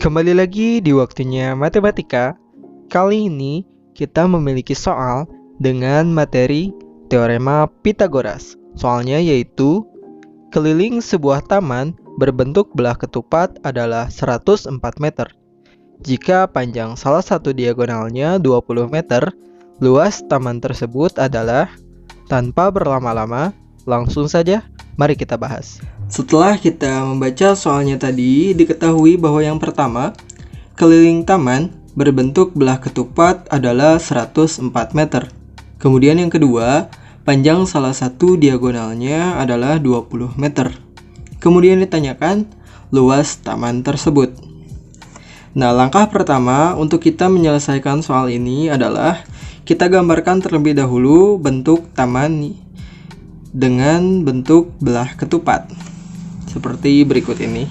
Kembali lagi di waktunya matematika. Kali ini kita memiliki soal dengan materi teorema Pythagoras. Soalnya yaitu keliling sebuah taman berbentuk belah ketupat adalah 104 meter. Jika panjang salah satu diagonalnya 20 meter, luas taman tersebut adalah. Tanpa berlama-lama, langsung saja mari kita bahas. Setelah kita membaca soalnya tadi, diketahui bahwa yang pertama, keliling taman berbentuk belah ketupat adalah 104 meter. Kemudian yang kedua, panjang salah satu diagonalnya adalah 20 meter. Kemudian ditanyakan luas taman tersebut. Nah, langkah pertama untuk kita menyelesaikan soal ini adalah kita gambarkan terlebih dahulu bentuk taman dengan bentuk belah ketupat seperti berikut ini.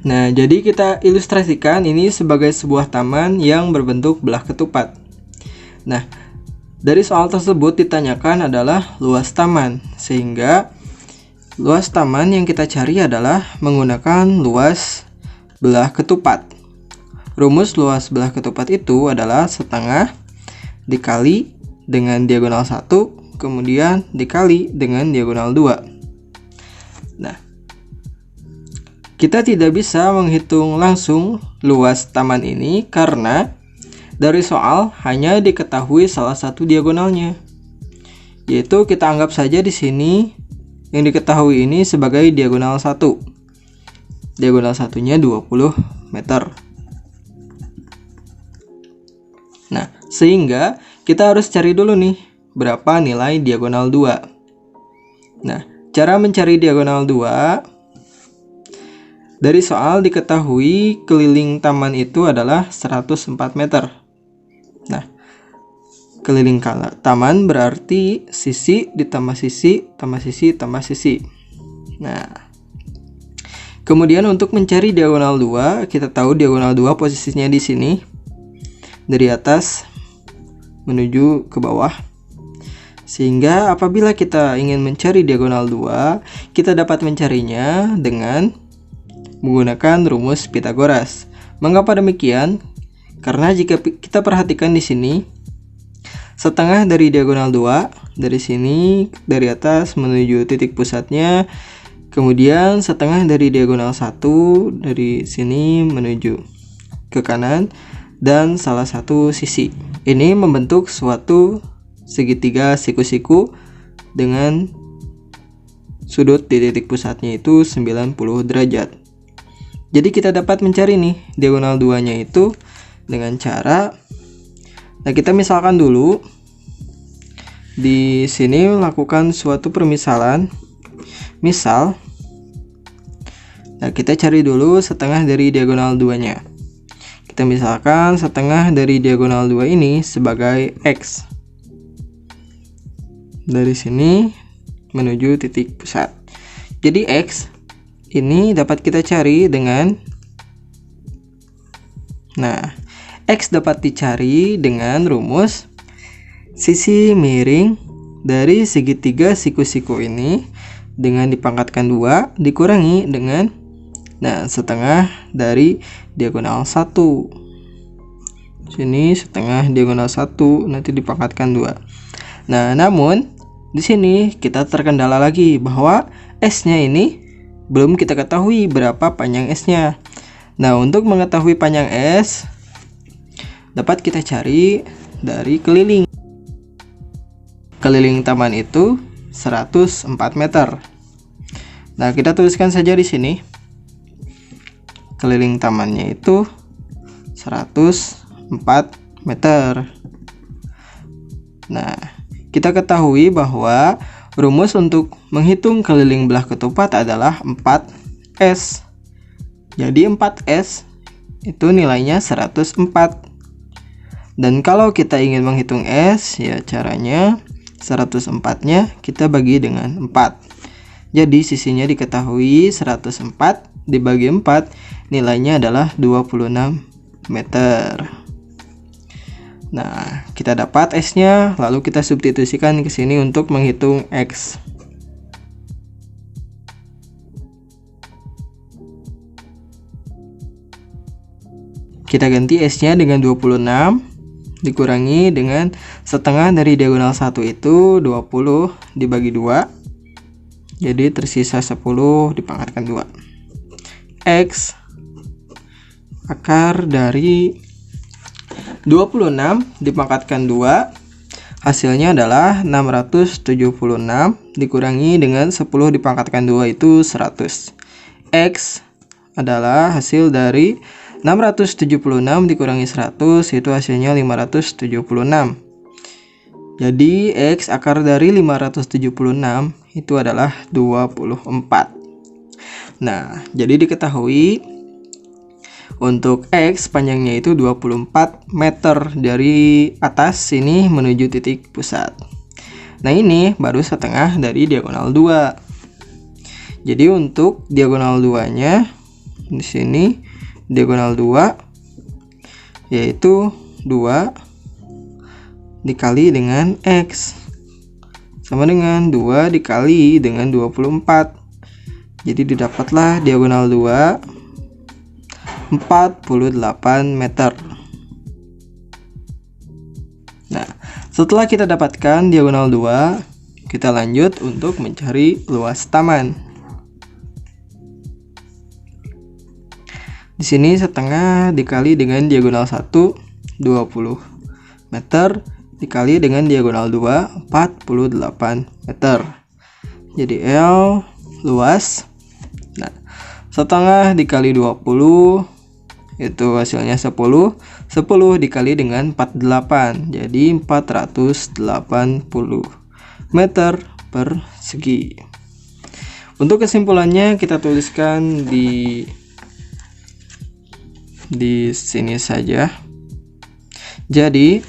Nah, jadi kita ilustrasikan ini sebagai sebuah taman yang berbentuk belah ketupat. Nah, dari soal tersebut ditanyakan adalah luas taman, sehingga luas taman yang kita cari adalah menggunakan luas belah ketupat. Rumus luas belah ketupat itu adalah setengah dikali dengan diagonal 1, kemudian dikali dengan diagonal 2. Nah, kita tidak bisa menghitung langsung luas taman ini karena dari soal hanya diketahui salah satu diagonalnya. Yaitu kita anggap saja di sini yang diketahui ini sebagai diagonal 1. Diagonal satunya 20 meter. Nah, sehingga kita harus cari dulu nih berapa nilai diagonal 2. Nah, cara mencari diagonal 2, dari soal diketahui keliling taman itu adalah 104 meter. Nah, keliling taman berarti sisi ditambah sisi tambah sisi tambah sisi. Nah, kemudian untuk mencari diagonal 2, kita tahu diagonal 2 posisinya di sini. Dari atas menuju ke bawah. Sehingga apabila kita ingin mencari diagonal 2, kita dapat mencarinya dengan menggunakan rumus Pythagoras. Mengapa demikian? Karena jika kita perhatikan di sini, setengah dari diagonal 2 dari sini dari atas menuju titik pusatnya, kemudian setengah dari diagonal 1 dari sini menuju ke kanan, dan salah satu sisi. Ini membentuk suatu segitiga siku-siku dengan sudut di titik pusatnya itu 90 derajat. Jadi kita dapat mencari nih diagonal 2-nya itu dengan cara, nah kita misalkan dulu di sini lakukan suatu permisalan. Misal, nah kita cari dulu setengah dari diagonal 2-nya. Kita misalkan setengah dari diagonal 2 ini sebagai X. Dari sini menuju titik pusat. Jadi X ini dapat kita cari dengan, nah, X dapat dicari dengan rumus sisi miring dari segitiga siku-siku ini dengan dipangkatkan 2 dikurangi dengan, nah, setengah dari diagonal 1. Sini setengah diagonal 1 nanti dipangkatkan 2. Nah, namun di sini kita terkendala lagi bahwa S-nya ini belum kita ketahui berapa panjang S-nya. Nah, untuk mengetahui panjang S dapat kita cari dari keliling. Keliling taman itu 104 meter. Nah, kita tuliskan saja di sini. Keliling tamannya itu 104 meter. Nah, kita ketahui bahwa rumus untuk menghitung keliling belah ketupat adalah 4S. Jadi 4S itu nilainya 104. Dan kalau kita ingin menghitung S, ya caranya 104-nya kita bagi dengan 4. Jadi sisinya diketahui 104 dibagi 4, nilainya adalah 26 meter. Nah, kita dapat S-nya, lalu kita substitusikan ke sini untuk menghitung X. Kita ganti S-nya dengan 26 dikurangi dengan setengah dari diagonal 1 itu 20 dibagi 2. Jadi tersisa 10 dipangkatkan 2. X akar dari 26 dipangkatkan 2, hasilnya adalah 676 dikurangi dengan 10 dipangkatkan 2 itu 100. X adalah hasil dari 676 dikurangi 100, itu hasilnya 576. Jadi X akar dari 576 itu adalah 24. Nah, jadi diketahui untuk X panjangnya itu 24 meter dari atas sini menuju titik pusat. Nah, ini baru setengah dari diagonal 2. Jadi untuk diagonal 2-nya di sini diagonal 2 yaitu 2 dikali dengan X sama dengan 2 dikali dengan 24. Jadi didapatlah diagonal 2 48 meter. Nah, setelah kita dapatkan diagonal 2, kita lanjut untuk mencari luas taman. Di sini setengah dikali dengan diagonal 1 20 meter dikali dengan diagonal 2 48 meter. Jadi L luas. Nah, setengah dikali 20 itu hasilnya 10. 10 dikali dengan 48, jadi 480 meter persegi. Untuk kesimpulannya kita tuliskan di sini saja. Jadi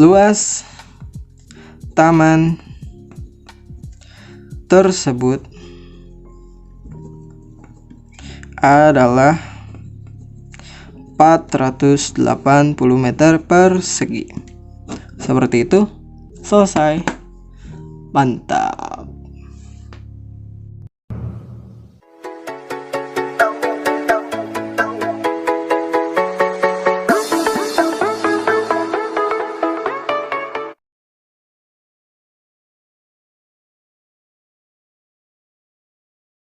luas taman tersebut adalah 480 meter persegi. Seperti itu. Selesai. Mantap.